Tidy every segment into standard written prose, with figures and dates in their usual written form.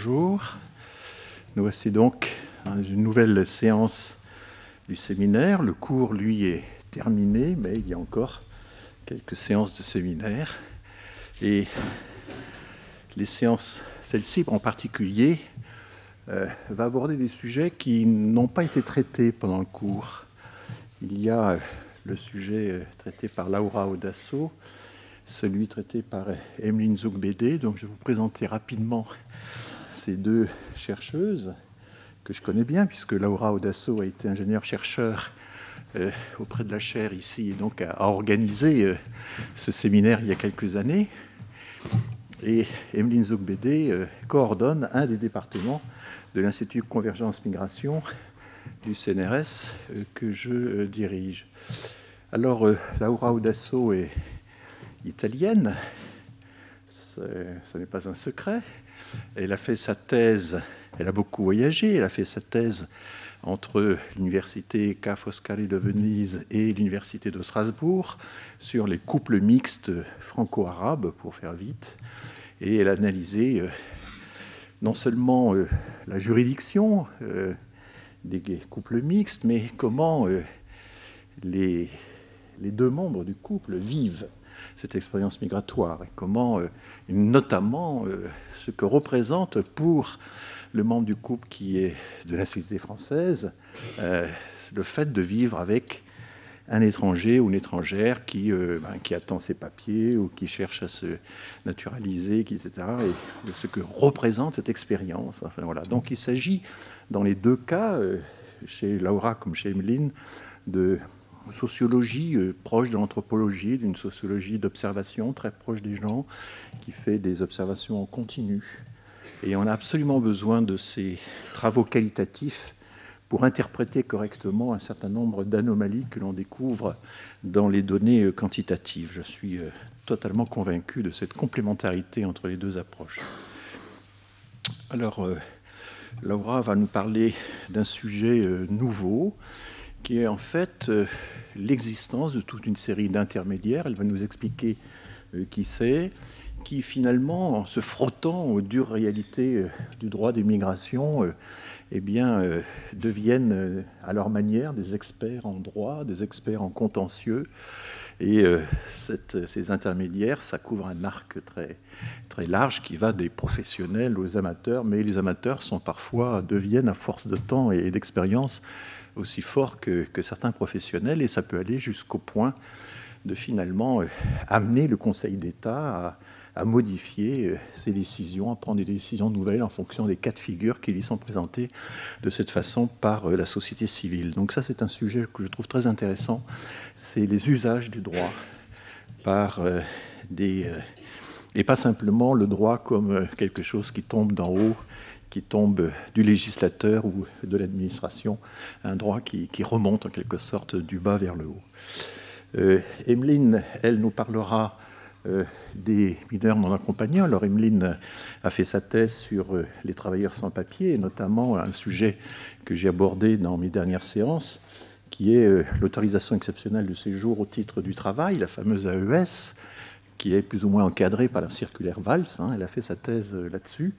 bonjour. Nous voici donc dans une nouvelle séance du séminaire. Le cours, lui, est terminé, mais il y a encore quelques séances de séminaire. Et les séances, celle-ci en particulier, va aborder des sujets qui n'ont pas été traités pendant le cours. Il y a le sujet traité par Laura Odasso, celui traité par Emeline Zougbédé. Donc je vais vous présenter rapidement ces deux chercheuses que je connais bien, puisque Laura Odasso a été ingénieure-chercheur auprès de la chaire ici, et donc a organisé ce séminaire il y a quelques années. Et Emeline Zougbédé coordonne un des départements de l'Institut Convergence Migration du CNRS que je dirige. Alors, Laura Odasso est italienne, ce n'est pas un secret. Elle a fait sa thèse, elle a beaucoup voyagé, elle a fait sa thèse entre l'université Ca' Foscari de Venise et l'université de Strasbourg sur les couples mixtes franco-arabes, pour faire vite. Et elle a analysé non seulement la juridiction des couples mixtes, mais comment les deux membres du couple vivent cette expérience migratoire et comment, notamment, ce que représente pour le membre du couple qui est de nationalité française, le fait de vivre avec un étranger ou une étrangère qui attend ses papiers ou qui cherche à se naturaliser, etc. Et de ce que représente cette expérience. Enfin, voilà. Donc il s'agit, dans les deux cas, chez Laura comme chez Emeline, de sociologie proche de l'anthropologie, d'une sociologie d'observation très proche des gens, qui fait des observations en continu. Et on a absolument besoin de ces travaux qualitatifs pour interpréter correctement un certain nombre d'anomalies que l'on découvre dans les données quantitatives. Je suis totalement convaincu de cette complémentarité entre les deux approches. Alors, Laura va nous parler d'un sujet nouveau, qui est en fait l'existence de toute une série d'intermédiaires. Elle va nous expliquer qui c'est, qui finalement, en se frottant aux dures réalités du droit des migrations, deviennent à leur manière des experts en droit, des experts en contentieux. Et ces intermédiaires, ça couvre un arc très, très large qui va des professionnels aux amateurs, mais les amateurs deviennent à force de temps et d'expérience aussi forts que certains professionnels, et ça peut aller jusqu'au point de finalement amener le Conseil d'État à modifier ses décisions, à prendre des décisions nouvelles en fonction des cas de figure qui lui sont présentés de cette façon par la société civile. Donc ça, c'est un sujet que je trouve très intéressant, c'est les usages du droit par et pas simplement le droit comme quelque chose qui tombe d'en haut, qui tombe du législateur ou de l'administration, un droit qui remonte en quelque sorte du bas vers le haut. Emeline, elle nous parlera des mineurs non accompagnés. Alors Emeline a fait sa thèse sur les travailleurs sans papier, et notamment un sujet que j'ai abordé dans mes dernières séances, qui est l'autorisation exceptionnelle de séjour au titre du travail, la fameuse AES, qui est plus ou moins encadrée par la circulaire Valls. Elle a fait sa thèse là-dessus.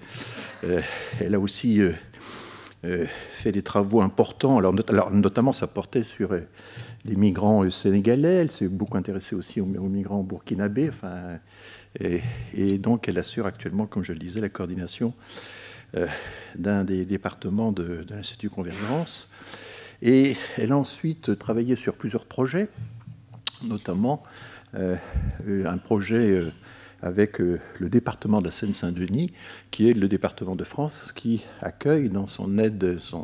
Elle a aussi fait des travaux importants, alors notamment ça portait sur les migrants sénégalais, elle s'est beaucoup intéressée aussi aux migrants burkinabés, et donc elle assure actuellement, comme je le disais, la coordination d'un des départements de l'Institut Convergence. Et elle a ensuite travaillé sur plusieurs projets, notamment un projet avec le département de la Seine-Saint-Denis, qui est le département de France qui accueille dans son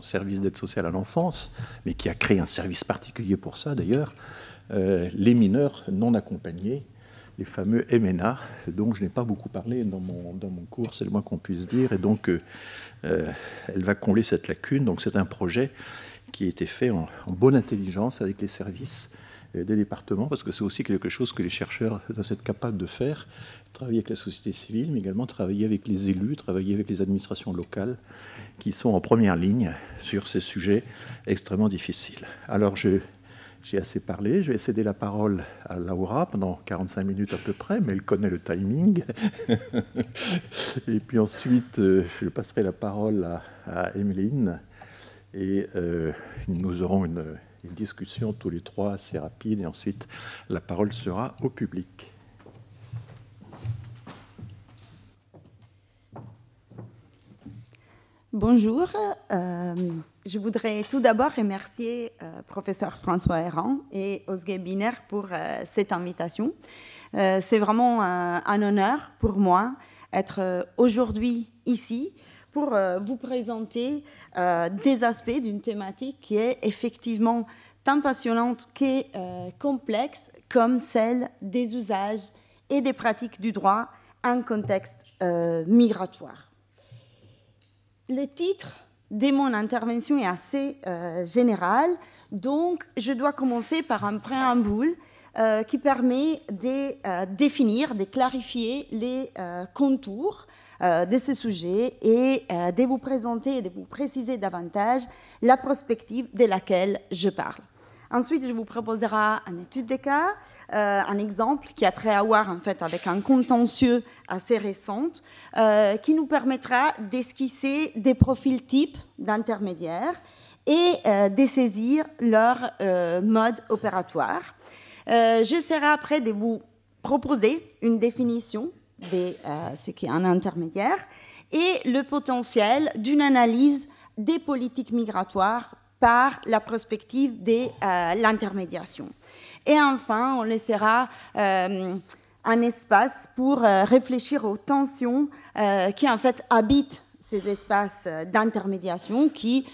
service d'aide sociale à l'enfance, mais qui a créé un service particulier pour ça d'ailleurs, les mineurs non accompagnés, les fameux MNA, dont je n'ai pas beaucoup parlé dans mon cours, c'est le moins qu'on puisse dire, et donc elle va combler cette lacune. Donc c'est un projet qui a été fait en bonne intelligence avec les services des départements, parce que c'est aussi quelque chose que les chercheurs doivent être capables de faire, travailler avec la société civile, mais également travailler avec les élus, travailler avec les administrations locales, qui sont en première ligne sur ces sujets extrêmement difficiles. Alors je j'ai assez parlé. Je vais céder la parole à Laura pendant 45 minutes à peu près, mais elle connaît le timing. Et puis ensuite, je passerai la parole à Emeline. Et nous aurons une discussion tous les trois assez rapide. Et ensuite, la parole sera au public. Bonjour, je voudrais tout d'abord remercier professeur François Héran et Özge Biner pour cette invitation. C'est vraiment un honneur pour moi d'être aujourd'hui ici pour vous présenter des aspects d'une thématique qui est effectivement tant passionnante que complexe comme celle des usages et des pratiques du droit en contexte migratoire. Le titre de mon intervention est assez général, donc je dois commencer par un préambule qui permet de définir, de clarifier les contours de ce sujet et de vous présenter et de vous préciser davantage la perspective de laquelle je parle. Ensuite, je vous proposerai une étude de cas, un exemple qui a trait à voir en fait avec un contentieux assez récent, qui nous permettra d'esquisser des profils types d'intermédiaires et de saisir leur mode opératoire. J'essaierai après de vous proposer une définition de ce qu'est un intermédiaire et le potentiel d'une analyse des politiques migratoires par la perspective de l'intermédiation. Et enfin, on laissera un espace pour réfléchir aux tensions qui en fait habitent ces espaces d'intermédiation qui,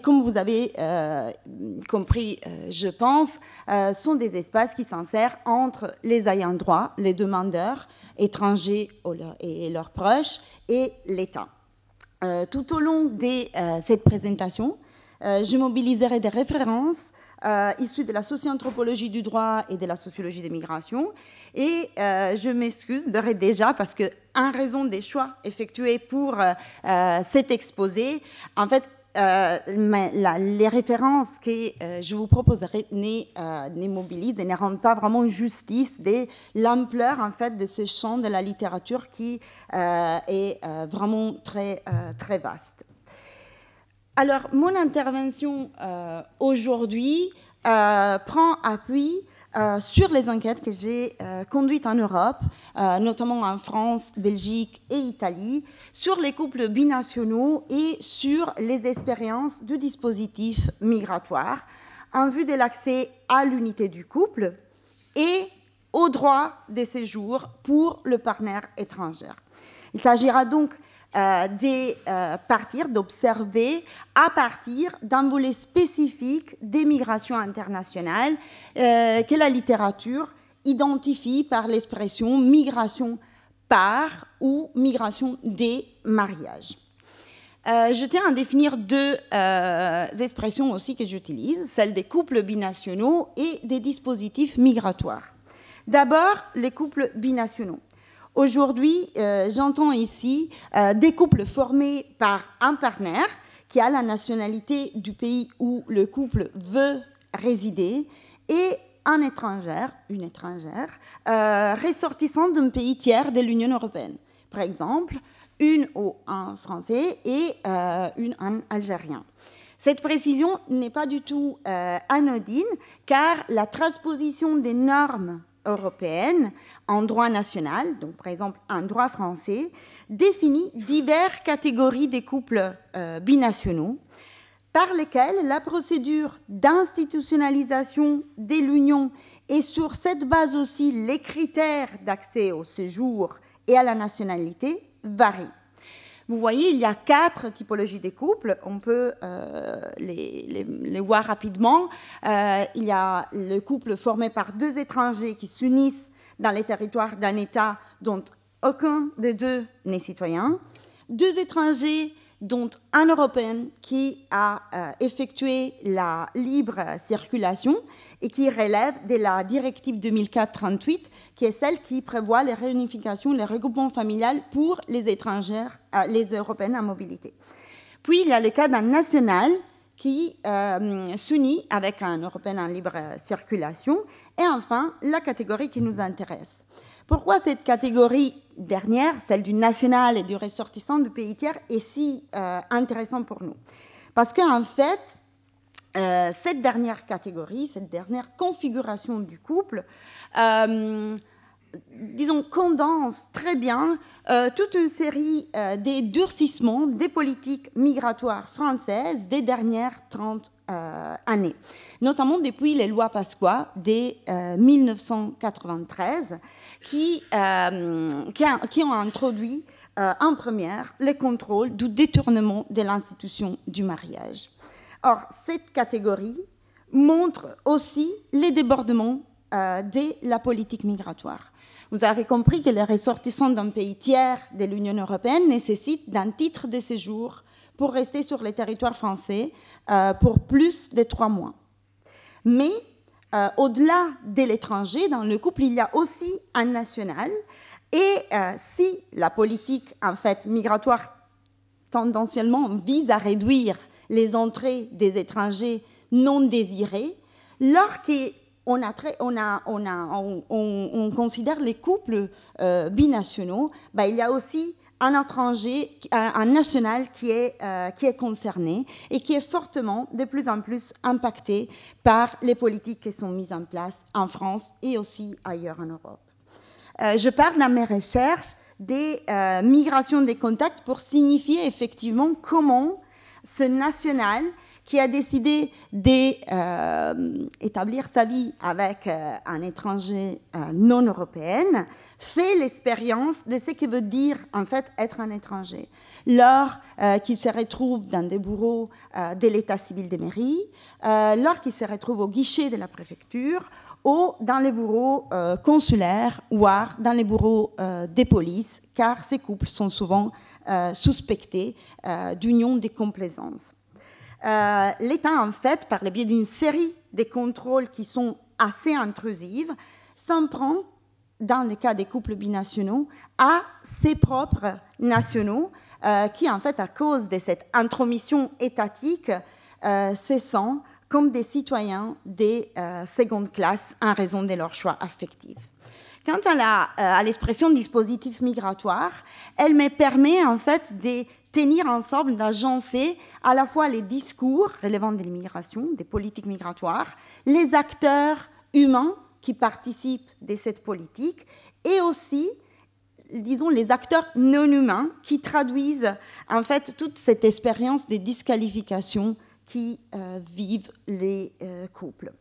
comme vous avez compris, je pense, sont des espaces qui s'insèrent entre les ayants droit, les demandeurs étrangers et leurs proches, et l'État. Tout au long de cette présentation, je mobiliserai des références issues de la socio-anthropologie du droit et de la sociologie des migrations. Et je m'excuse d'ores et déjà parce que, en raison des choix effectués pour cet exposé, en fait, les références que je vous proposerai ne mobilisent et ne rendent pas vraiment justice de l'ampleur en fait, de ce champ de la littérature qui est vraiment très, très vaste. Alors, mon intervention aujourd'hui prend appui sur les enquêtes que j'ai conduites en Europe, notamment en France, Belgique et Italie, sur les couples binationaux et sur les expériences du dispositif migratoire en vue de l'accès à l'unité du couple et au droit de séjour pour le partenaire étranger. Il s'agira donc d'observer à partir d'un volet spécifique des migrations internationales que la littérature identifie par l'expression migration par ou migration des mariages. Je tiens à définir deux expressions aussi que j'utilise, celle des couples binationaux et des dispositifs migratoires. D'abord, les couples binationaux. Aujourd'hui, j'entends ici des couples formés par un partenaire qui a la nationalité du pays où le couple veut résider et un étranger, une étrangère, ressortissant d'un pays tiers de l'Union européenne. Par exemple, une ou un Français et un Algérien. Cette précision n'est pas du tout anodine car la transposition des normes européennes en droit national, donc par exemple en droit français, définit diverses catégories des couples binationaux par lesquels la procédure d'institutionnalisation de l'union et sur cette base aussi les critères d'accès au séjour et à la nationalité varient. Vous voyez, il y a 4 typologies de couples. On peut les voir rapidement. Il y a le couple formé par 2 étrangers qui s'unissent dans les territoires d'un État dont aucun des deux n'est citoyen. 2 étrangers dont un Européen qui a effectué la libre circulation et qui relève de la directive 2004-38, qui est celle qui prévoit les réunifications, les regroupements familiaux pour les étrangers, les Européens en mobilité. Puis, il y a le cas d'un national qui s'unit avec un Européen en libre circulation, et enfin la catégorie qui nous intéresse. Pourquoi cette catégorie dernière, celle du national et du ressortissant du pays tiers, est si intéressante pour nous? Parce qu'en fait, cette dernière catégorie, cette dernière configuration du couple, disons, condense très bien toute une série des durcissements des politiques migratoires françaises des dernières 30 années, notamment depuis les lois Pasqua dès 1993, qui ont introduit en première les contrôles du détournement de l'institution du mariage. Or, cette catégorie montre aussi les débordements de la politique migratoire. Vous avez compris que les ressortissants d'un pays tiers de l'Union européenne nécessitent d'un titre de séjour pour rester sur le territoire français pour plus de 3 mois. Mais au-delà de l'étranger, dans le couple, il y a aussi un national. Et si la politique en fait, migratoire tendanciellement vise à réduire les entrées des étrangers non désirés, lorsqu'on considère les couples binationaux, il y a aussi un étranger, un national qui est concerné et qui est fortement, de plus en plus impacté par les politiques qui sont mises en place en France et aussi ailleurs en Europe. Je parle dans mes recherches des migrations des contacts pour signifier effectivement comment ce national qui a décidé d'établir sa vie avec un étranger non européen, fait l'expérience de ce que veut dire en fait être un étranger. Lors qu'il se retrouve dans des bureaux de l'état civil des mairies, lors qu'il se retrouve au guichet de la préfecture, ou dans les bureaux consulaires, ou dans les bureaux des polices, car ces couples sont souvent suspectés d'union de complaisance. L'État, en fait, par le biais d'une série de contrôles qui sont assez intrusifs, s'en prend, dans le cas des couples binationaux, à ses propres nationaux, qui, en fait, à cause de cette intromission étatique, se sentent comme des citoyens des secondes classes en raison de leur choix affectif. Quant à l'expression dispositif migratoire, elle me permet, en fait, de tenir ensemble, d'agencer à la fois les discours relevant de l'immigration, des politiques migratoires, les acteurs humains qui participent de cette politique et aussi, disons, les acteurs non humains qui traduisent en fait toute cette expérience de disqualification qui vivent les couples.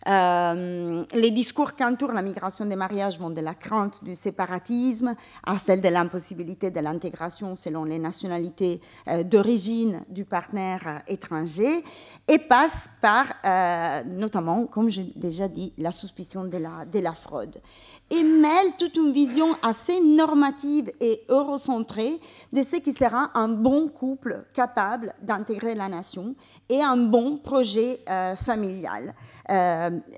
Les discours qui entourent la migration des mariages vont de la crainte du séparatisme à celle de l'impossibilité de l'intégration selon les nationalités d'origine du partenaire étranger et passent par, notamment, comme j'ai déjà dit, la suspicion de la fraude. Et mêlent toute une vision assez normative et eurocentrée de ce qui sera un bon couple capable d'intégrer la nation et un bon projet familial,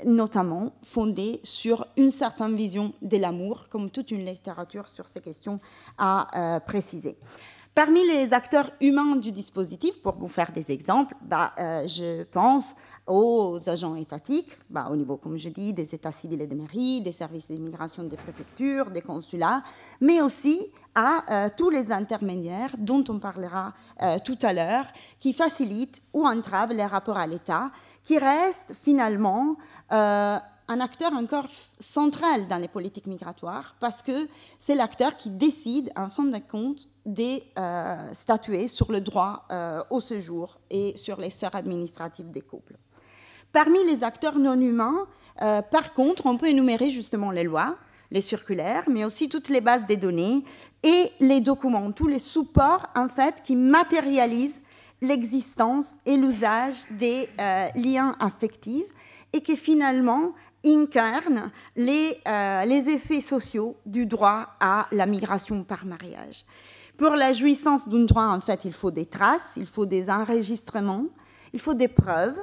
notamment fondé sur une certaine vision de l'amour, comme toute une littérature sur ces questions a précisé. Parmi les acteurs humains du dispositif, pour vous faire des exemples, je pense aux agents étatiques, au niveau, comme je dis, des états civils et des mairies, des services d'immigration des préfectures, des consulats, mais aussi à tous les intermédiaires dont on parlera tout à l'heure, qui facilitent ou entravent les rapports à l'État, qui restent finalement un acteur encore central dans les politiques migratoires parce que c'est l'acteur qui décide, en fin de compte, de statuer sur le droit au séjour et sur les sphères administratives des couples. Parmi les acteurs non humains, par contre, on peut énumérer justement les lois, les circulaires, mais aussi toutes les bases des données et les documents, tous les supports en fait qui matérialisent l'existence et l'usage des liens affectifs et qui finalement incarne les effets sociaux du droit à la migration par mariage. Pour la jouissance d'un droit, en fait, il faut des traces, il faut des enregistrements, il faut des preuves.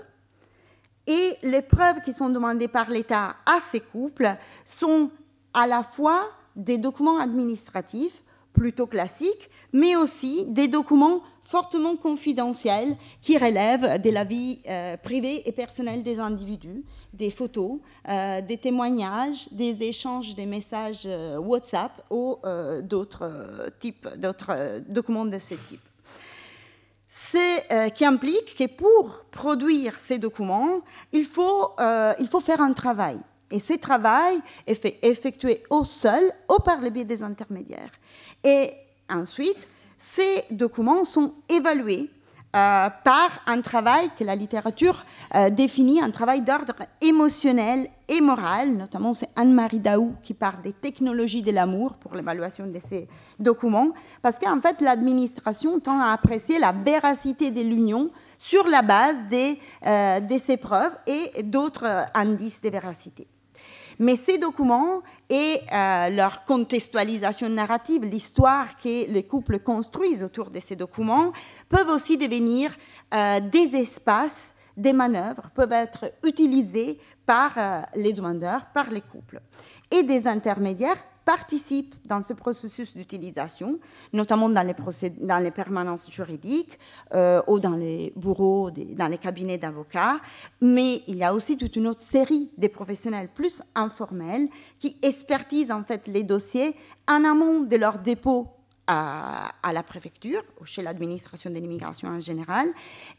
Et les preuves qui sont demandées par l'État à ces couples sont à la fois des documents administratifs plutôt classiques, mais aussi des documents fortement confidentiels qui relèvent de la vie privée et personnelle des individus, des photos, des témoignages, des échanges de messages WhatsApp ou d'autres documents de ce type. Qui implique que pour produire ces documents, il faut faire un travail. Et ce travail est effectué au seul ou par le biais des intermédiaires. Et ensuite, ces documents sont évalués par un travail que la littérature définit, un travail d'ordre émotionnel et moral. Notamment, c'est Anne-Marie Daou qui parle des technologies de l'amour pour l'évaluation de ces documents, parce qu'en fait, l'administration tend à apprécier la véracité de l'union sur la base de ces preuves et d'autres indices de véracité. Mais ces documents et leur contextualisation narrative, l'histoire que les couples construisent autour de ces documents, peuvent aussi devenir des espaces, des manœuvres, peuvent être utilisés par les demandeurs, par les couples. Et des intermédiaires participent dans ce processus d'utilisation, notamment dans les permanences juridiques ou dans les bureaux, dans les cabinets d'avocats. Mais il y a aussi toute une autre série de professionnels plus informels qui expertisent en fait les dossiers en amont de leur dépôt à la préfecture ou chez l'administration de l'immigration en général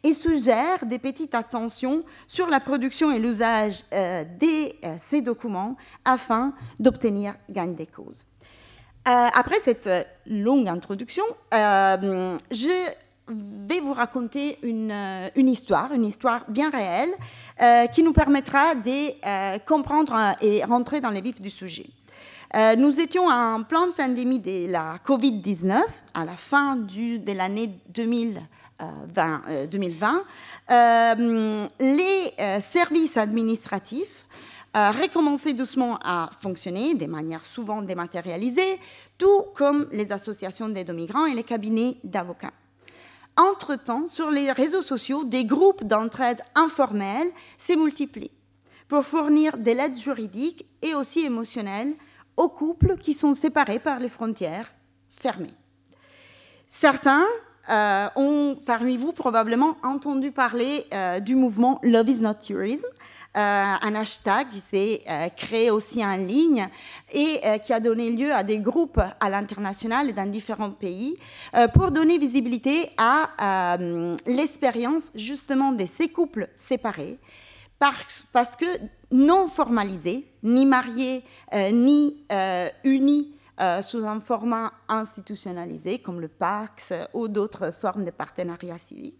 et suggèrent des petites attentions sur la production et l'usage de ces documents afin d'obtenir gain de cause. Après cette longue introduction, je vais vous raconter une histoire bien réelle qui nous permettra de comprendre et rentrer dans les vifs du sujet. Nous étions en pleine pandémie de la Covid-19, à la fin de l'année 2020. Les services administratifs recommençaient doucement à fonctionner de manière souvent dématérialisée, tout comme les associations d'aide aux migrants et les cabinets d'avocats. Entre-temps, sur les réseaux sociaux, des groupes d'entraide informels se multiplient pour fournir de l'aide juridique et aussi émotionnelle aux couples qui sont séparés par les frontières fermées. Certains ont parmi vous probablement entendu parler du mouvement Love is not tourism, un hashtag qui s'est créé aussi en ligne et qui a donné lieu à des groupes à l'international et dans différents pays pour donner visibilité à l'expérience justement de ces couples séparés parce que non formalisés, ni mariés, ni unis sous un format institutionnalisé comme le PACS ou d'autres formes de partenariat civique,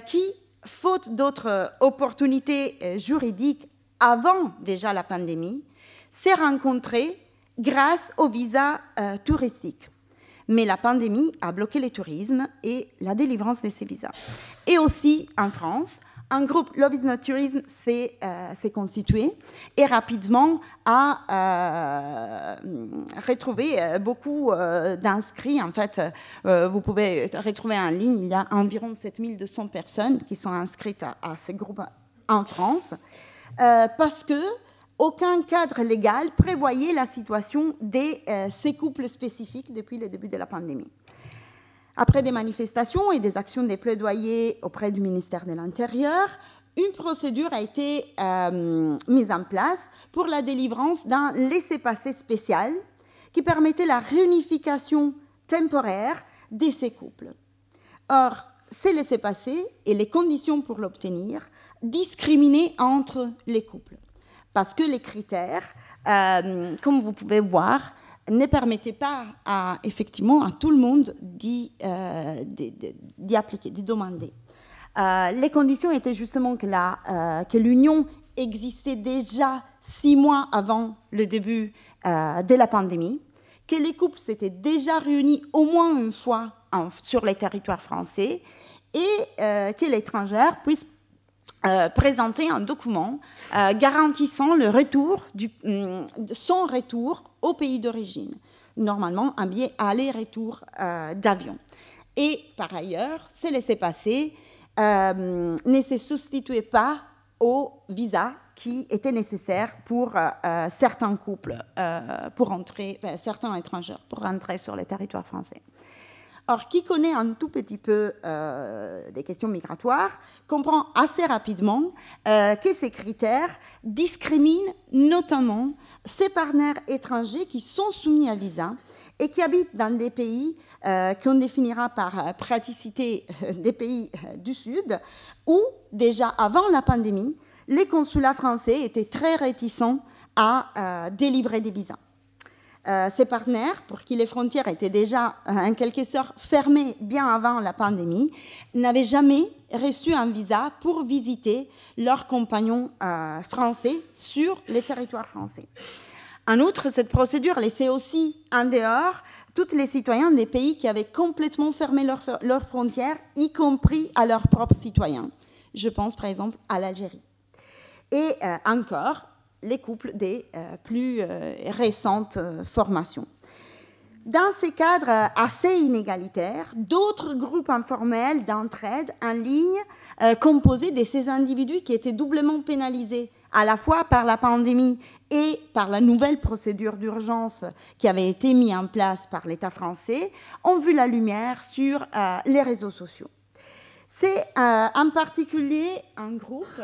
qui, faute d'autres opportunités juridiques avant déjà la pandémie, s'est rencontré grâce aux visas touristiques. Mais la pandémie a bloqué le tourisme et la délivrance de ces visas. Et aussi en France, un groupe Love is not tourism s'est constitué et rapidement a retrouvé beaucoup d'inscrits. En fait, vous pouvez retrouver en ligne, il y a environ 7200 personnes qui sont inscrites à ces groupes en France parce que aucun cadre légal prévoyait la situation de ces couples spécifiques depuis le début de la pandémie. Après des manifestations et des actions de plaidoyer auprès du ministère de l'Intérieur, une procédure a été mise en place pour la délivrance d'un laissez-passer spécial qui permettait la réunification temporaire de ces couples. Or, ces laissez-passer et les conditions pour l'obtenir discriminaient entre les couples, parce que les critères, comme vous pouvez voir, ne permettait pas effectivement à tout le monde d'y appliquer, d'y demander. Les conditions étaient justement que l'union existait déjà 6 mois avant le début de la pandémie, que les couples s'étaient déjà réunis au moins une fois sur les territoires français et que l'étrangère puisse présenter un document garantissant le retour son retour au pays d'origine, normalement un billet aller-retour d'avion. Et par ailleurs, ces laissez-passer ne se substituaient pas au visa qui était nécessaire pour certains couples, pour entrer, certains étrangers, pour rentrer sur le territoire français. Or, qui connaît un tout petit peu des questions migratoires comprend assez rapidement que ces critères discriminent notamment ces partenaires étrangers qui sont soumis à visa et qui habitent dans des pays qu'on définira par praticité des pays du Sud, où déjà avant la pandémie, les consulats français étaient très réticents à délivrer des visas. Ces partenaires, pour qui les frontières étaient déjà en quelque sorte fermées bien avant la pandémie, n'avaient jamais reçu un visa pour visiter leurs compagnons français sur les territoires français. En outre, cette procédure laissait aussi en dehors tous les citoyens des pays qui avaient complètement fermé leurs frontières, y compris à leurs propres citoyens. Je pense par exemple à l'Algérie. Et encore, les couples des plus récentes formations. Dans ces cadres assez inégalitaires, d'autres groupes informels d'entraide en ligne composés de ces individus qui étaient doublement pénalisés à la fois par la pandémie et par la nouvelle procédure d'urgence qui avait été mise en place par l'État français, ont vu la lumière sur les réseaux sociaux. C'est en particulier un groupe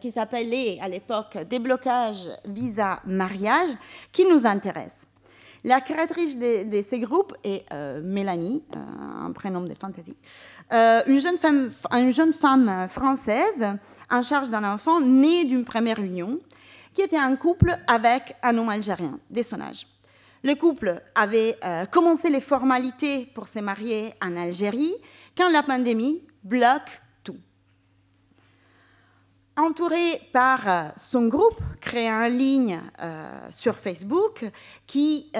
qui s'appelait à l'époque Déblocage Visa Mariage, qui nous intéresse. La créatrice de ces groupes est Mélanie, un prénom de fantaisie, une jeune femme française en charge d'un enfant né d'une première union, qui était en couple avec un homme algérien dès son âge. Le couple avait commencé les formalités pour se marier en Algérie quand la pandémie bloque tout. Entourée par son groupe créé en ligne sur Facebook qui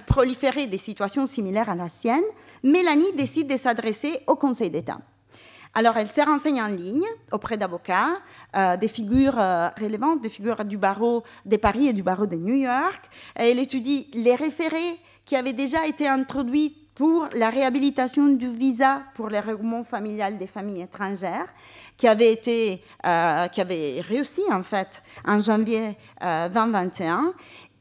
proliférait des situations similaires à la sienne, Mélanie décide de s'adresser au Conseil d'État. Alors, elle se renseigne en ligne auprès d'avocats, des figures relevantes, des figures du barreau de Paris et du barreau de New York. Elle étudie les référés qui avaient déjà été introduits pour la réhabilitation du visa pour les regroupements familiales des familles étrangères, qui avait réussi en fait en janvier 2021.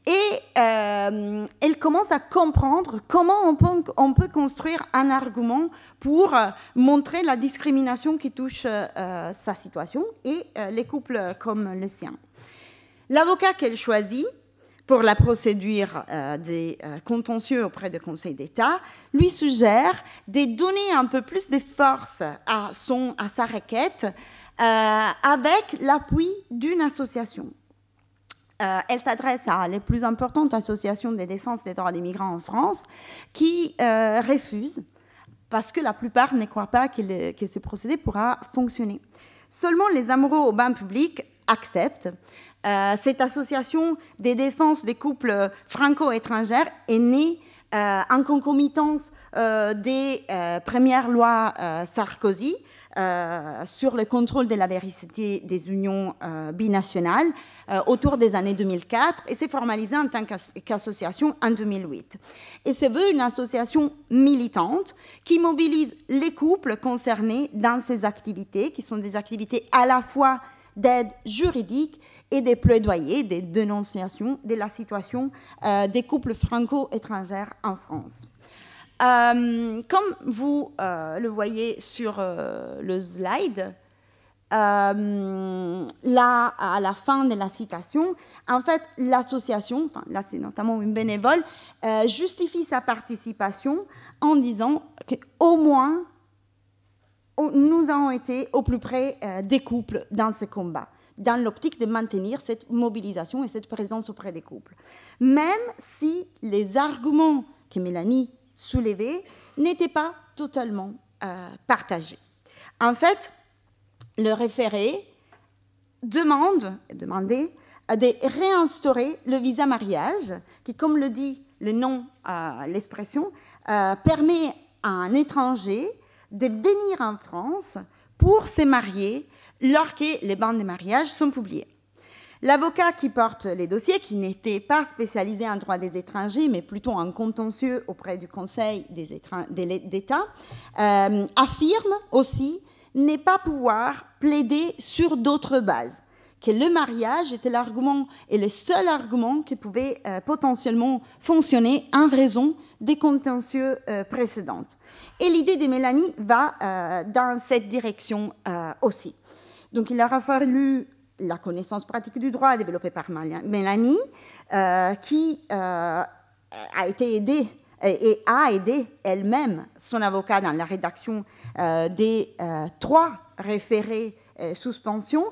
Et elle commence à comprendre comment on peut construire un argument pour montrer la discrimination qui touche sa situation et les couples comme le sien. L'avocat qu'elle choisit pour la procédure des contentieux auprès du Conseil d'État lui suggère de donner un peu plus de force à sa requête avec l'appui d'une association. Elle s'adresse à les plus importantes associations de défense des droits des migrants en France qui refusent parce que la plupart ne croient pas que ce procédé pourra fonctionner. Seulement les amoureux au bain public acceptent. Cette association des défenses des couples franco-étrangers est née en concomitance des premières lois Sarkozy sur le contrôle de la vérité des unions binationales autour des années 2004 et s'est formalisée en tant qu'association en 2008. Et se veut une association militante qui mobilise les couples concernés dans ces activités, qui sont des activités à la fois d'aide juridique et des plaidoyers, des dénonciations de la situation des couples franco-étrangers en France. Comme vous le voyez sur le slide, là, à la fin de la citation, en fait, l'association, enfin, là c'est notamment une bénévole, justifie sa participation en disant qu'au moins, nous avons été au plus près des couples dans ce combat, dans l'optique de maintenir cette mobilisation et cette présence auprès des couples. Même si les arguments que Mélanie soulevait n'étaient pas totalement partagés. En fait, le référé demandait de réinstaurer le visa mariage, qui, comme le dit le nom, l'expression, permet à un étranger de venir en France pour se marier lorsque les bandes de mariage sont publiées. L'avocat qui porte les dossiers, qui n'était pas spécialisé en droit des étrangers, mais plutôt en contentieux auprès du Conseil d'État, affirme aussi ne pas pouvoir plaider sur d'autres bases, que le mariage était l'argument et le seul argument qui pouvait potentiellement fonctionner en raison des contentieux précédents. Et l'idée de Mélanie va dans cette direction aussi. Donc il aura fallu la connaissance pratique du droit développée par Mélanie, qui a été aidée et a aidé elle-même son avocat dans la rédaction des 3 référés suspension,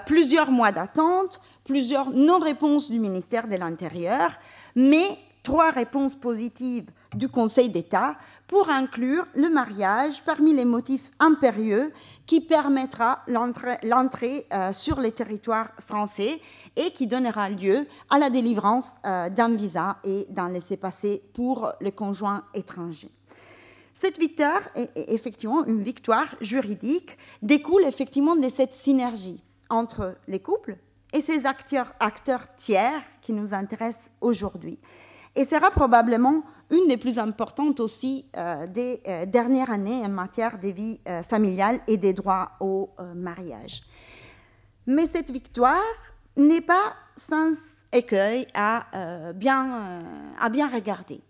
plusieurs mois d'attente, plusieurs non-réponses du ministère de l'Intérieur, mais 3 réponses positives du Conseil d'État pour inclure le mariage parmi les motifs impérieux qui permettra l'entrée sur les territoires français et qui donnera lieu à la délivrance d'un visa et d'un laissez-passer pour le conjoint étranger. Cette victoire est effectivement une victoire juridique, découle effectivement de cette synergie entre les couples et ces acteurs tiers qui nous intéressent aujourd'hui. Et sera probablement une des plus importantes aussi des dernières années en matière de vie familiale et des droits au mariage. Mais cette victoire n'est pas sans écueil à bien regarder.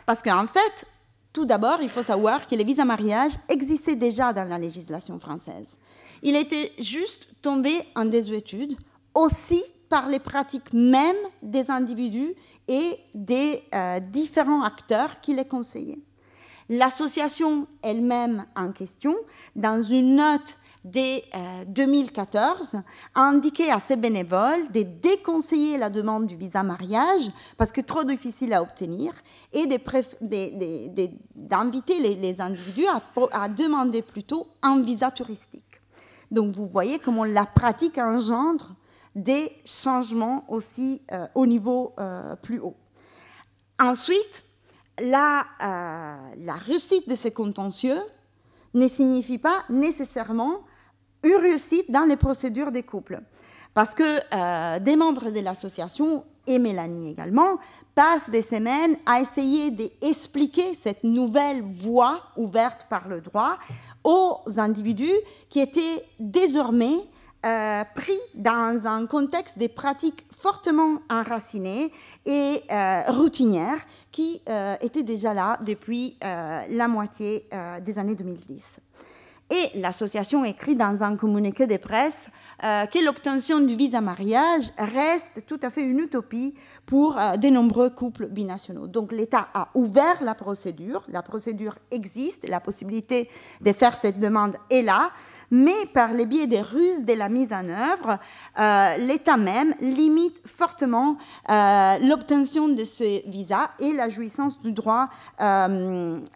Parce qu'en fait, tout d'abord, il faut savoir que le visa mariage existait déjà dans la législation française. Il était juste tombé en désuétude, aussi par les pratiques mêmes des individus et des différents acteurs qui les conseillaient. L'association elle-même en question, dans une note dès 2014, a indiqué à ses bénévoles de déconseiller la demande du visa mariage parce que trop difficile à obtenir et d'inviter les individus à demander plutôt un visa touristique. Donc vous voyez comment la pratique engendre des changements aussi au niveau plus haut. Ensuite, la réussite de ces contentieux ne signifie pas nécessairement une réussite dans les procédures des couples. Parce que des membres de l'association, et Mélanie également, passent des semaines à essayer d'expliquer cette nouvelle voie ouverte par le droit aux individus qui étaient désormais pris dans un contexte des pratiques fortement enracinées et routinières qui étaient déjà là depuis la moitié des années 2010. Et l'association écrit dans un communiqué de presse que l'obtention du visa mariage reste tout à fait une utopie pour de nombreux couples binationaux. Donc l'État a ouvert la procédure existe, la possibilité de faire cette demande est là, mais par le biais des ruses de la mise en œuvre, l'État même limite fortement l'obtention de ce visa et la jouissance du droit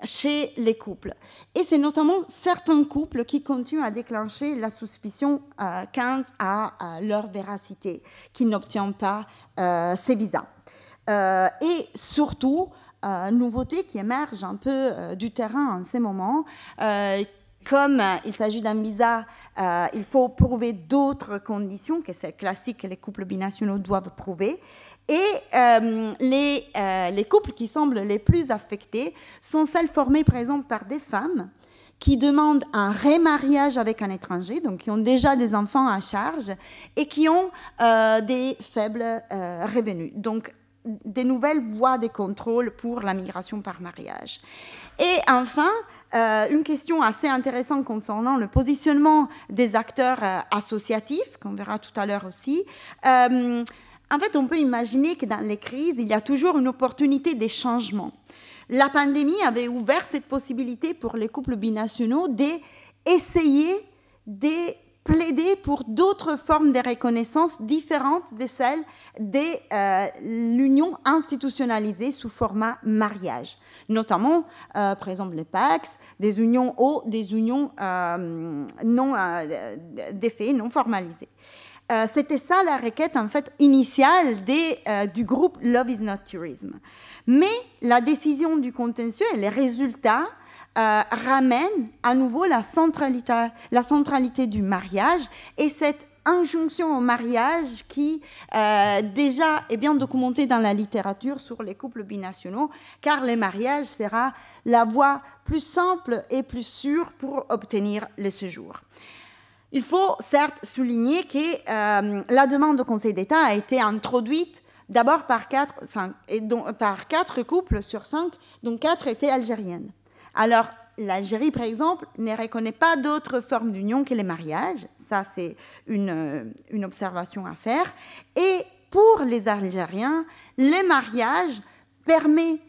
chez les couples. Et c'est notamment certains couples qui continuent à déclencher la suspicion quant à leur véracité, qui n'obtiennent pas ces visas. Et surtout, nouveauté qui émerge un peu du terrain en ces moments, comme il s'agit d'un visa, il faut prouver d'autres conditions, que c'est classique que les couples binationaux doivent prouver. Et les couples qui semblent les plus affectés sont celles formées, par exemple, par des femmes qui demandent un remariage avec un étranger, donc qui ont déjà des enfants à charge et qui ont des faibles revenus. Donc, des nouvelles voies de contrôle pour la migration par mariage. Et enfin, une question assez intéressante concernant le positionnement des acteurs associatifs, qu'on verra tout à l'heure aussi. En fait, on peut imaginer que dans les crises, il y a toujours une opportunité de changement. La pandémie avait ouvert cette possibilité pour les couples binationaux d'essayer de plaider pour d'autres formes de reconnaissance différentes de celles de l'union institutionnalisée sous format mariage, notamment, par exemple, les PACS, des unions ou des unions des faits non formalisés. C'était ça la requête en fait initiale du groupe Love is not Tourism. Mais la décision du contentieux et les résultats ramènent à nouveau la centralité du mariage et cette injonction au mariage qui déjà est bien documentée dans la littérature sur les couples binationaux, car le mariage sera la voie plus simple et plus sûre pour obtenir le séjour. Il faut certes souligner que la demande au Conseil d'État a été introduite d'abord par 4 couples sur 5, dont 4 étaient algériennes. Alors, l'Algérie, par exemple, ne reconnaît pas d'autres formes d'union que les mariages. Ça, c'est une observation à faire. Et pour les Algériens, le mariage permet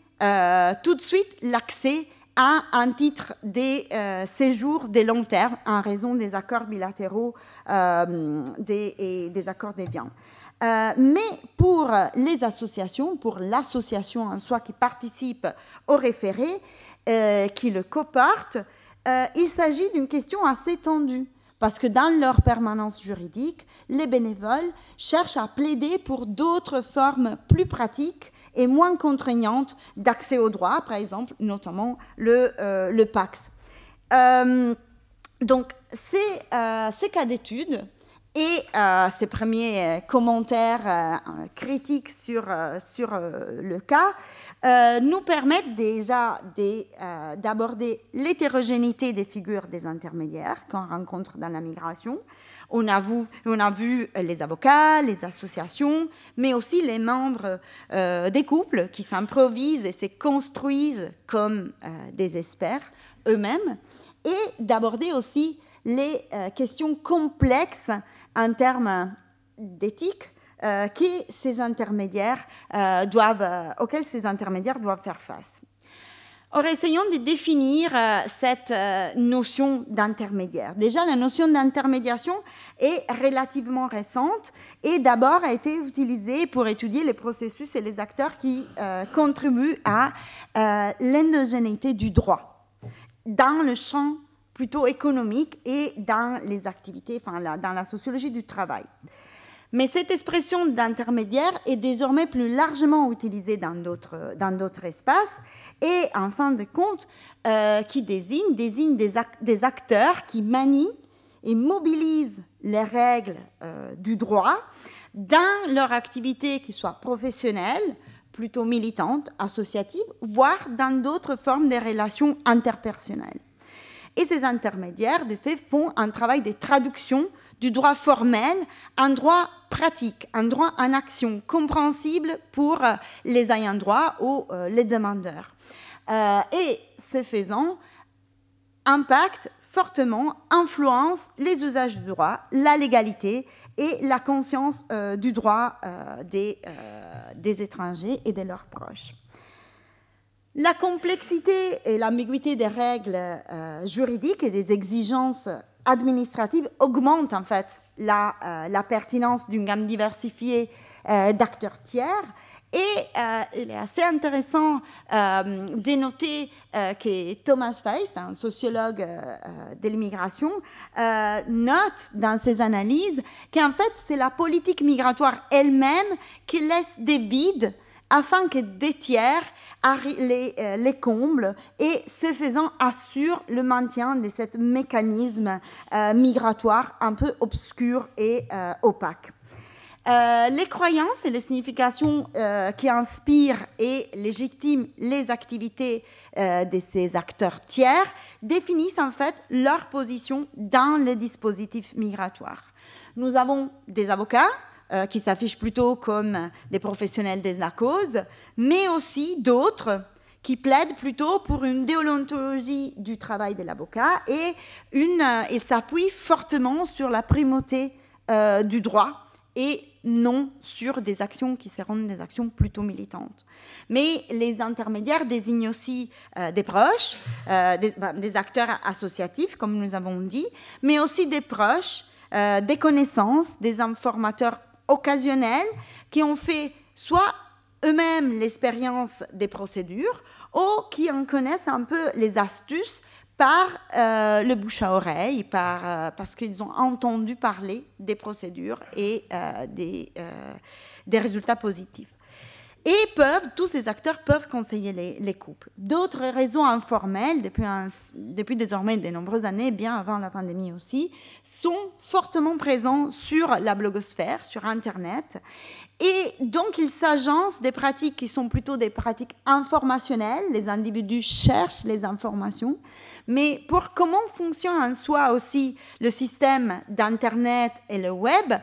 tout de suite l'accès à un titre des séjours de long terme en raison des accords bilatéraux et des accords d'Évian. Mais pour les associations, pour l'association en soi qui participe au référé, qui le coporte, il s'agit d'une question assez tendue. Parce que dans leur permanence juridique, les bénévoles cherchent à plaider pour d'autres formes plus pratiques et moins contraignantes d'accès aux droits, par exemple, notamment le PACS. Donc, ces cas d'études et ces premiers commentaires critiques sur le cas nous permettent déjà d'aborder l'hétérogénéité des figures des intermédiaires qu'on rencontre dans la migration. On a vu les avocats, les associations, mais aussi les membres des couples qui s'improvisent et se construisent comme des experts eux-mêmes, et d'aborder aussi les questions complexes en termes d'éthique auxquels ces intermédiaires doivent faire face. Alors, essayons de définir cette notion d'intermédiaire. Déjà, la notion d'intermédiation est relativement récente et d'abord a été utilisée pour étudier les processus et les acteurs qui contribuent à l'endogénéité du droit dans le champ plutôt économique et dans les activités, dans la sociologie du travail. Mais cette expression d'intermédiaire est désormais plus largement utilisée dans d'autres espaces et, en fin de compte, qui désigne des acteurs qui manient et mobilisent les règles du droit dans leur activité, qui soit professionnelle, plutôt militante, associative, voire dans d'autres formes de relations interpersonnelles. Et ces intermédiaires, de fait, font un travail de traduction du droit formel en droit pratique, un droit en action, compréhensible pour les ayants droit ou les demandeurs. Et ce faisant, impacte fortement, influence les usages du droit, la légalité et la conscience du droit des étrangers et de leurs proches. La complexité et l'ambiguïté des règles juridiques et des exigences administratives augmentent en fait la pertinence d'une gamme diversifiée d'acteurs tiers. Et il est assez intéressant de noter que Thomas Feist, un sociologue de l'immigration, note dans ses analyses qu'en fait c'est la politique migratoire elle-même qui laisse des vides afin que des tiers les comblent et, ce faisant, assurent le maintien de ce mécanisme migratoire un peu obscur et opaque. Les croyances et les significations qui inspirent et légitiment les activités de ces acteurs tiers définissent en fait leur position dans les dispositifs migratoires. Nous avons des avocats qui s'affichent plutôt comme des professionnels de la cause, mais aussi d'autres qui plaident plutôt pour une déontologie du travail de l'avocat et s'appuient fortement sur la primauté du droit et non sur des actions qui seront des actions plutôt militantes. Mais les intermédiaires désignent aussi des proches, des acteurs associatifs, comme nous avons dit, mais aussi des proches, des connaissances, des informateurs occasionnels qui ont fait soit eux-mêmes l'expérience des procédures ou qui en connaissent un peu les astuces par le bouche à oreille, parce qu'ils ont entendu parler des procédures et des résultats positifs. Et tous ces acteurs peuvent conseiller les couples. D'autres réseaux informels, depuis désormais de nombreuses années, bien avant la pandémie aussi, sont fortement présents sur la blogosphère, sur Internet, Et donc, il s'agence des pratiques qui sont plutôt des pratiques informationnelles. Les individus cherchent les informations. Mais pour comment fonctionne en soi aussi le système d'Internet et le web,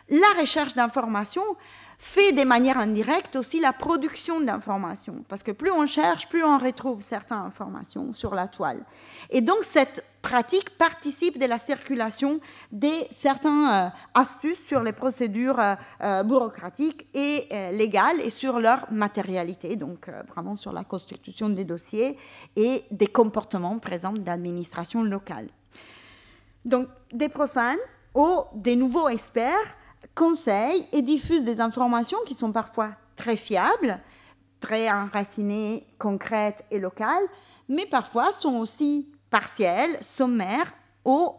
la recherche d'informations fait de manière indirecte aussi la production d'informations. Parce que plus on cherche, plus on retrouve certaines informations sur la toile. Et donc, cette pratique participe de la circulation de certaines astuces sur les procédures bureaucratiques et légales et sur leur matérialité, donc vraiment sur la constitution des dossiers et des comportements, par exemple, d'administration locale. Donc, des profanes ou des nouveaux experts conseillent et diffusent des informations qui sont parfois très fiables, très enracinées, concrètes et locales, mais parfois sont aussi partielles, sommaires ou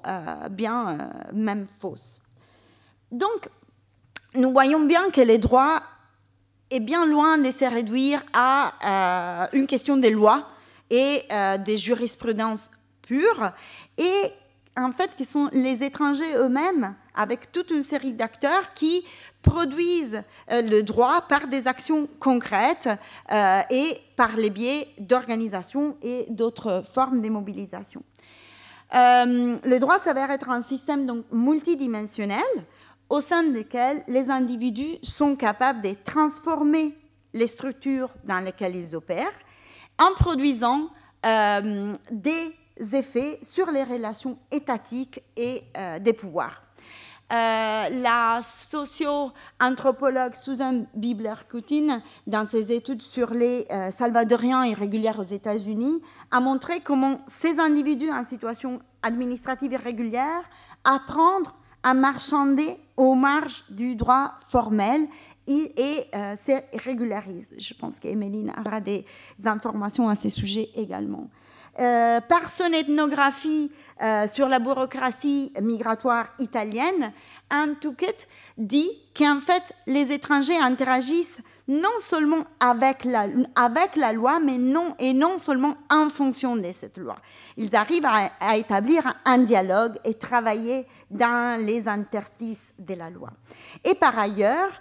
bien même fausses. Donc, nous voyons bien que les droits est bien loin de se réduire à une question des lois et des jurisprudences pures, et en fait, qui sont les étrangers eux-mêmes, avec toute une série d'acteurs qui produisent le droit par des actions concrètes et par les biais d'organisations et d'autres formes de mobilisation. Le droit s'avère être un système donc multidimensionnel au sein duquel les individus sont capables de transformer les structures dans lesquelles ils opèrent en produisant des effets sur les relations étatiques et des pouvoirs. La socio-anthropologue Susan Bibler-Coutin, dans ses études sur les Salvadoriens irréguliers aux États-Unis, a montré comment ces individus en situation administrative irrégulière apprennent à marchander aux marges du droit formel et se régularisent. Je pense qu'Emeline aura des informations à ce sujet également. Par son ethnographie sur la bureaucratie migratoire italienne, Anne Tuckett dit qu'en fait, les étrangers interagissent non seulement avec la loi, mais non seulement en fonction de cette loi. Ils arrivent à établir un dialogue et travailler dans les interstices de la loi. Et par ailleurs,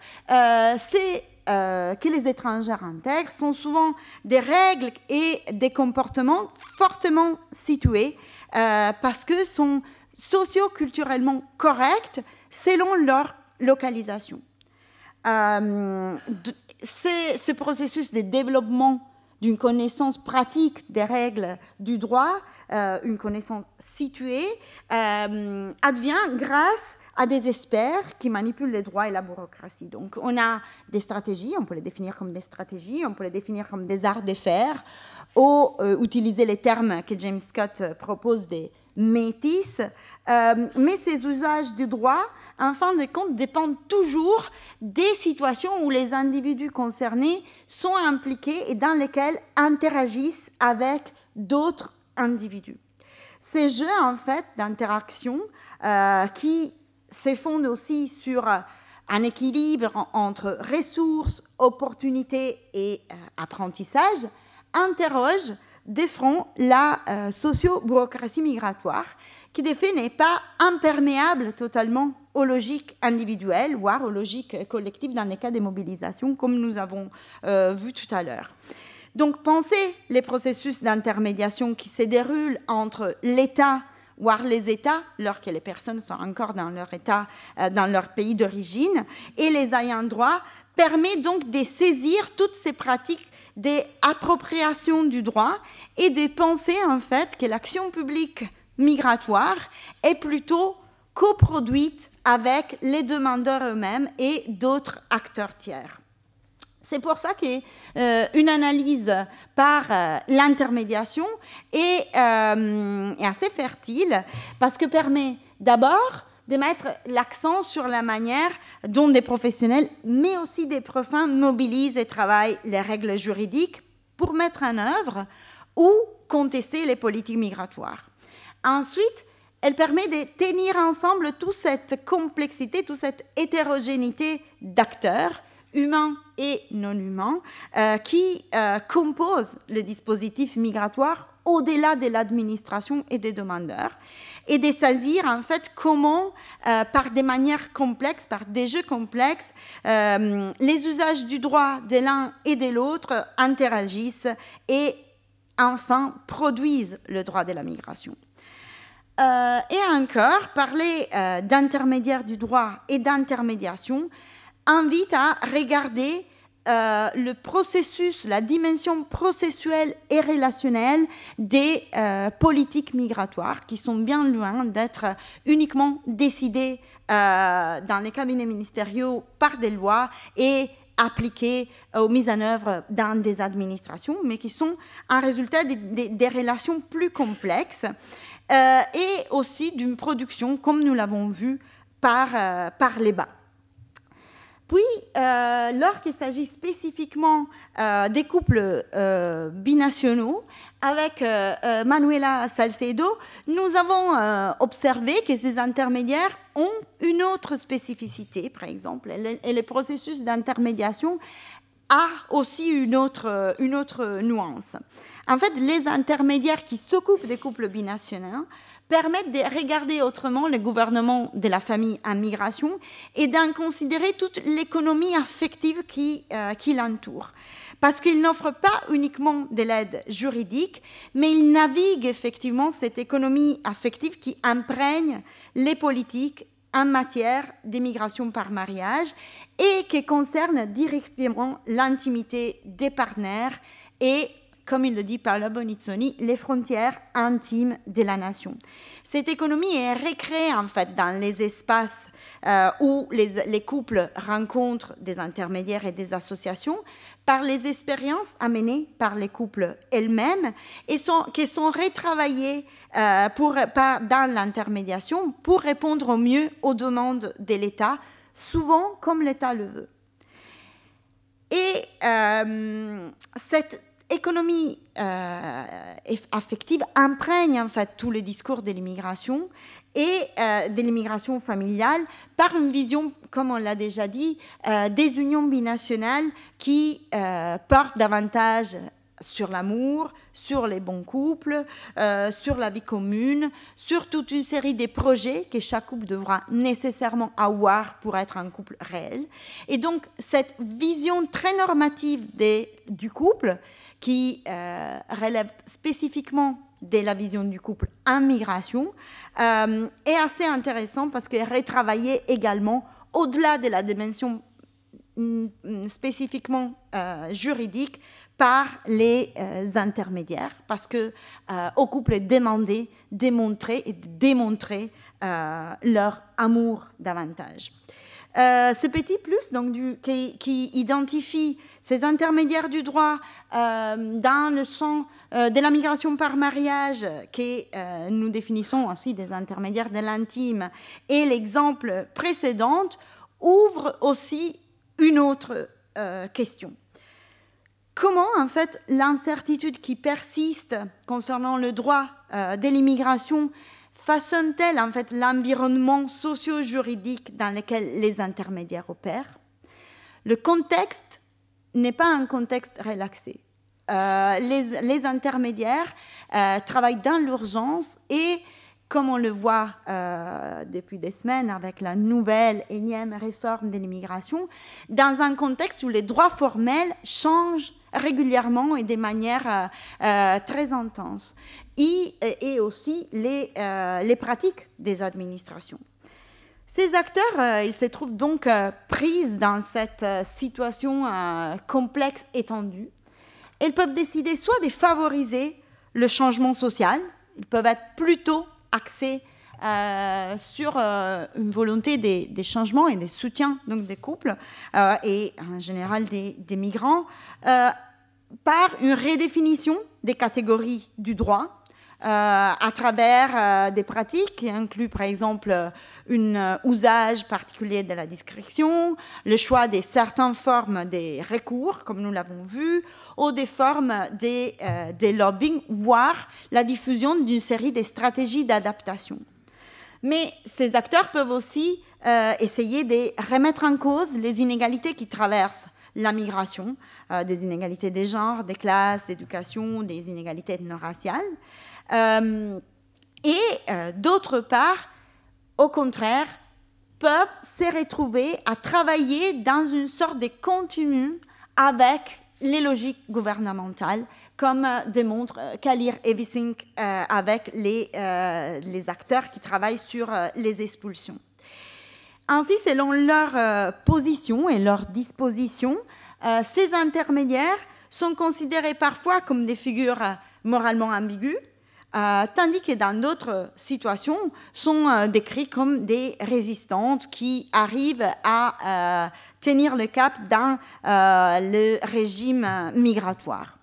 que les étrangers intègrent sont souvent des règles et des comportements fortement situés parce que sont socio-culturellement corrects selon leur localisation. Ce processus de développement d'une connaissance pratique des règles du droit, une connaissance située, advient grâce à des experts qui manipulent les droits et la bureaucratie. Donc, on a des stratégies, on peut les définir comme des stratégies, on peut les définir comme des arts de faire, ou utiliser les termes que James Scott propose des métis, mais ces usages du droit, en fin de compte, dépendent toujours des situations où les individus concernés sont impliqués et dans lesquels interagissent avec d'autres individus. Ces jeux, en fait, d'interaction qui se fondent aussi sur un équilibre entre ressources, opportunités et apprentissage, interrogent de front la socio-bureaucratie migratoire, qui de fait n'est pas imperméable totalement aux logiques individuelles, voire aux logiques collectives dans les cas de mobilisation, comme nous avons vu tout à l'heure. Donc, pensez les processus d'intermédiation qui se déroulent entre l'État, voire les États, lorsque les personnes sont encore dans leur État, dans leur pays d'origine, et les ayants droit, permet donc de saisir toutes ces pratiques d'appropriation du droit et de penser en fait que l'action publique migratoire est plutôt coproduite avec les demandeurs eux-mêmes et d'autres acteurs tiers. C'est pour ça qu'une analyse par l'intermédiation est assez fertile, parce que permet d'abord de mettre l'accent sur la manière dont des professionnels, mais aussi des profanes, mobilisent et travaillent les règles juridiques pour mettre en œuvre ou contester les politiques migratoires. Ensuite, elle permet de tenir ensemble toute cette complexité, toute cette hétérogénéité d'acteurs, humains et non humains, qui composent le dispositif migratoire au-delà de l'administration et des demandeurs, et de saisir en fait comment, par des manières complexes, par des jeux complexes, les usages du droit de l'un et de l'autre interagissent et enfin produisent le droit de la migration. Et encore, parler d'intermédiaire du droit et d'intermédiation invite à regarder le processus, la dimension processuelle et relationnelle des politiques migratoires qui sont bien loin d'être uniquement décidées dans les cabinets ministériaux par des lois et appliquées aux mises en œuvre dans des administrations, mais qui sont un résultat des relations plus complexes et aussi d'une production, comme nous l'avons vu, par les bas. Puis, lorsqu'il s'agit spécifiquement des couples binationaux, avec Manuela Salcedo, nous avons observé que ces intermédiaires ont une autre spécificité, par exemple, et le processus d'intermédiation a aussi une autre nuance. En fait, les intermédiaires qui s'occupent des couples binationaux permettent de regarder autrement le gouvernement de la famille en migration et d'en considérer toute l'économie affective qui l'entoure. Parce qu'ils n'offrent pas uniquement de l'aide juridique, mais ils naviguent effectivement cette économie affective qui imprègne les politiques en matière d'immigration par mariage et qui concerne directement l'intimité des partenaires et, comme il le dit Paolo Bonizzoni, les frontières intimes de la nation. Cette économie est recréée en fait dans les espaces où les couples rencontrent des intermédiaires et des associations par les expériences amenées par les couples elles-mêmes et qui sont retravaillées dans l'intermédiation pour répondre au mieux aux demandes de l'État, souvent comme l'État le veut. Et cette économie affective imprègne en fait tout le discours de l'immigration et de l'immigration familiale par une vision, comme on l'a déjà dit, des unions binationales qui portent davantage sur l'amour, sur les bons couples, sur la vie commune, sur toute une série de projets que chaque couple devra nécessairement avoir pour être un couple réel. Et donc, cette vision très normative du couple, qui relève spécifiquement de la vision du couple en migration, est assez intéressant parce qu'elle est retravaillée également au-delà de la dimension spécifiquement juridique par les intermédiaires, parce qu'au couple est demandé démontrer et démontrer leur amour davantage. Ce petit plus donc, qui identifie ces intermédiaires du droit dans le champ de la migration par mariage, que nous définissons aussi des intermédiaires de l'intime, et l'exemple précédent ouvre aussi une autre question. Comment, en fait, l'incertitude qui persiste concernant le droit de l'immigration façonne-t-elle, en fait, l'environnement socio-juridique dans lequel les intermédiaires opèrent? Le contexte n'est pas un contexte relaxé. Les intermédiaires travaillent dans l'urgence et, comme on le voit depuis des semaines avec la nouvelle énième réforme de l'immigration, dans un contexte où les droits formels changent régulièrement et de manière très intense, et aussi les pratiques des administrations. Ces acteurs, ils se trouvent donc pris dans cette situation complexe et tendue. Ils peuvent décider soit de favoriser le changement social, ils peuvent être plutôt axés sur une volonté des changements et des soutiens donc des couples et en général des migrants par une redéfinition des catégories du droit à travers des pratiques qui incluent par exemple un usage particulier de la discrétion, le choix de certaines formes de recours, comme nous l'avons vu, ou des formes de lobbying, voire la diffusion d'une série de stratégies d'adaptation. Mais ces acteurs peuvent aussi essayer de remettre en cause les inégalités qui traversent la migration, des inégalités des genres, des classes, d'éducation, des inégalités ethno-raciales. D'autre part, au contraire, peuvent se retrouver à travailler dans une sorte de continuum avec les logiques gouvernementales, comme démontre Kalir et Wissink avec les acteurs qui travaillent sur les expulsions. Ainsi, selon leur position et leur disposition, ces intermédiaires sont considérés parfois comme des figures moralement ambiguës, tandis que dans d'autres situations sont décrits comme des résistantes qui arrivent à tenir le cap dans le régime migratoire.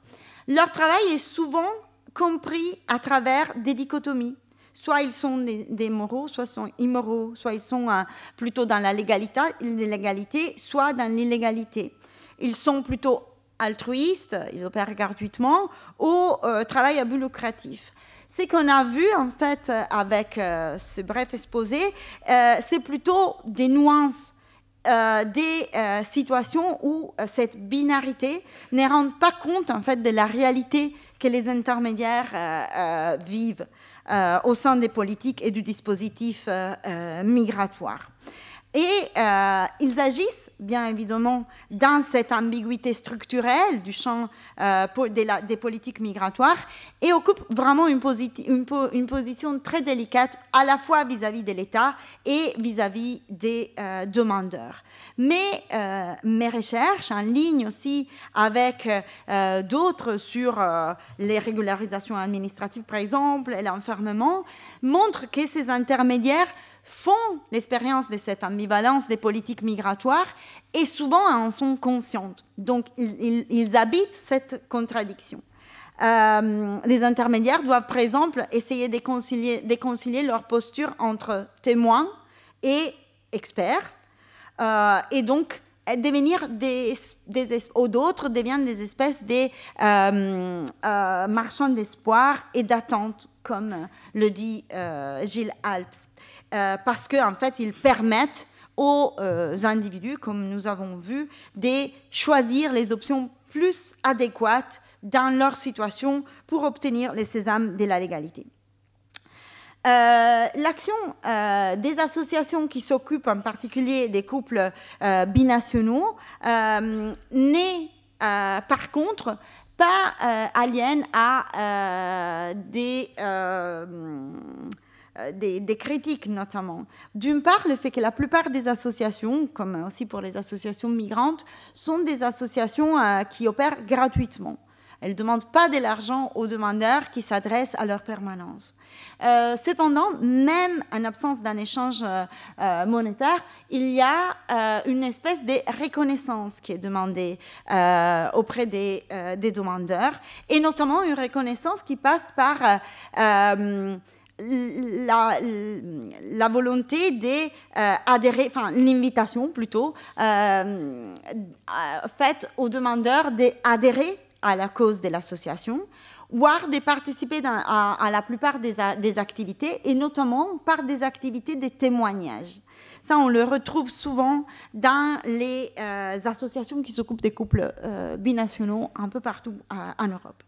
Leur travail est souvent compris à travers des dichotomies. Soit ils sont des moraux, soit ils sont immoraux, soit ils sont plutôt dans la légalité, soit dans l'illégalité. Ils sont plutôt altruistes, ils opèrent gratuitement, ou travaillent à but lucratif. Ce qu'on a vu, en fait, avec ce bref exposé, c'est plutôt des nuances, des situations où cette binarité ne rend pas compte, en fait, de la réalité que les intermédiaires vivent au sein des politiques et du dispositif migratoire. Et ils agissent, bien évidemment, dans cette ambiguïté structurelle du champ des politiques migratoires et occupent vraiment une position très délicate à la fois vis-à-vis de l'État et vis-à-vis des demandeurs. Mais mes recherches, en ligne aussi avec d'autres sur les régularisations administratives, par exemple, et l'enfermement, montrent que ces intermédiaires font l'expérience de cette ambivalence des politiques migratoires et souvent en sont conscients. Donc, ils habitent cette contradiction. Les intermédiaires doivent, par exemple, essayer de concilier leur posture entre témoins et experts, et donc devenir ou d'autres deviennent des espèces de marchands d'espoir et d'attente, comme le dit Gilles Alps. Parce qu'en fait, ils permettent aux individus, comme nous avons vu, de choisir les options plus adéquates dans leur situation pour obtenir les sésames de la légalité. L'action des associations qui s'occupent en particulier des couples binationaux n'est par contre pas aliène à des critiques notamment. D'une part, le fait que la plupart des associations, comme aussi pour les associations migrantes, sont des associations qui opèrent gratuitement. Elles ne demandent pas de l'argent aux demandeurs qui s'adressent à leur permanence. Cependant, même en absence d'un échange monétaire, il y a une espèce de reconnaissance qui est demandée auprès des demandeurs, et notamment une reconnaissance qui passe par la volonté d'adhérer, enfin l'invitation plutôt, faite aux demandeurs d'adhérer à la cause de l'association, voire de participer à la plupart des activités, et notamment par des activités de témoignage. Ça, on le retrouve souvent dans les associations qui s'occupent des couples binationaux un peu partout en Europe.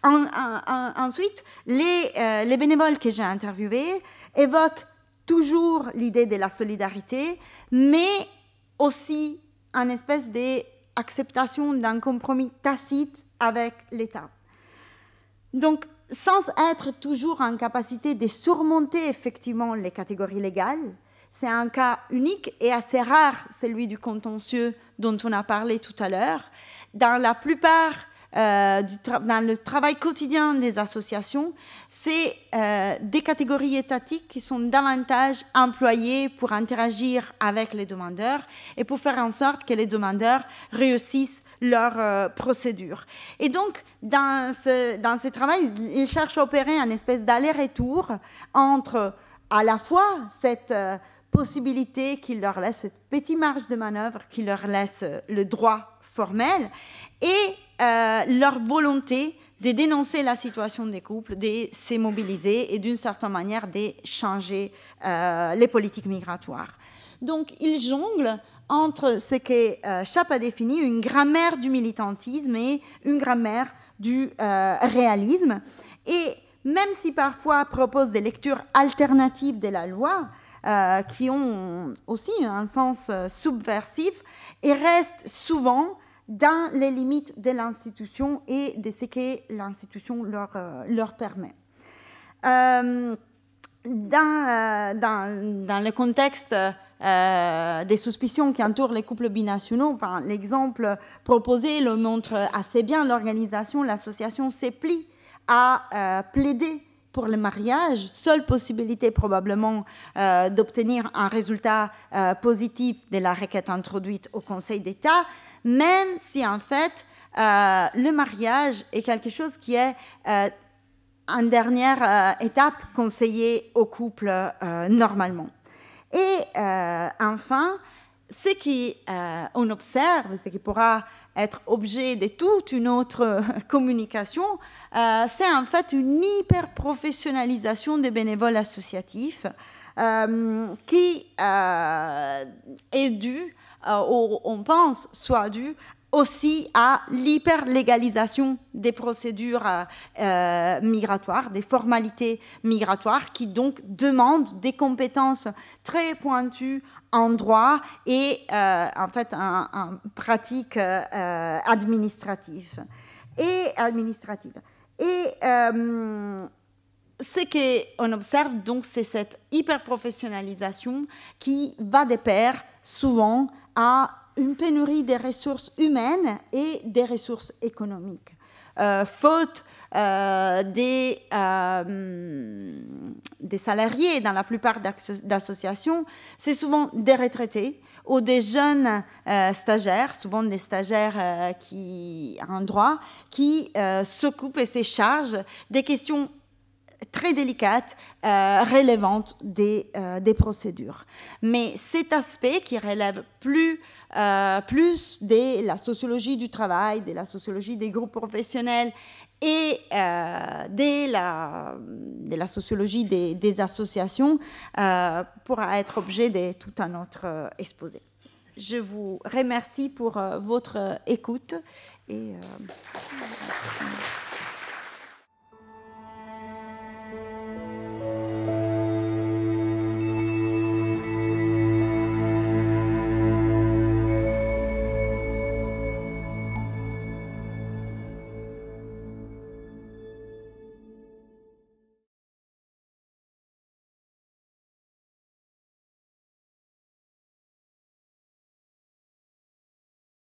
Ensuite, les bénévoles que j'ai interviewés évoquent toujours l'idée de la solidarité, mais aussi une espèce d'acceptation d'un compromis tacite avec l'État. Donc, sans être toujours en capacité de surmonter effectivement les catégories légales, c'est un cas unique et assez rare, celui du contentieux dont on a parlé tout à l'heure. Dans la plupart dans le travail quotidien des associations, c'est des catégories étatiques qui sont davantage employées pour interagir avec les demandeurs et pour faire en sorte que les demandeurs réussissent leur procédure. Et donc, dans ce travail, ils cherchent à opérer une espèce d'aller-retour entre à la fois cette possibilité qui leur laisse cette petite marge de manœuvre, qui leur laisse le droit formel, et leur volonté de dénoncer la situation des couples, de se mobiliser et d'une certaine manière de changer les politiques migratoires. Donc ils jonglent entre ce que Schaap a défini, une grammaire du militantisme et une grammaire du réalisme. Et même si parfois propose des lectures alternatives de la loi, qui ont aussi un sens subversif, et reste souvent dans les limites de l'institution et de ce que l'institution leur permet. Dans le contexte des suspicions qui entourent les couples binationaux, enfin, l'exemple proposé le montre assez bien. L'association s'est pliée à plaider pour le mariage, seule possibilité probablement d'obtenir un résultat positif de la requête introduite au Conseil d'État, même si en fait le mariage est quelque chose qui est en dernière étape conseillé au couple normalement. Et enfin, ce qu'on observe, ce qui pourra être objet de toute une autre communication, c'est en fait une hyper-professionnalisation des bénévoles associatifs qui est due, on pense, soit due aussi à l'hyper-légalisation des procédures migratoires, des formalités migratoires qui donc demandent des compétences très pointues en droit et en fait en pratique administrative. Et ce qu'on observe donc, c'est cette hyper-professionnalisation qui va de pair souvent à une pénurie des ressources humaines et des ressources économiques. Faute des salariés dans la plupart d'associations, c'est souvent des retraités ou des jeunes stagiaires, souvent des stagiaires en droit, qui s'occupent et se chargent des questions très délicates, relevantes des procédures. Mais cet aspect qui relève plus de la sociologie du travail, de la sociologie des groupes professionnels et de la sociologie des associations pourra être objet de tout un autre exposé. Je vous remercie pour votre écoute et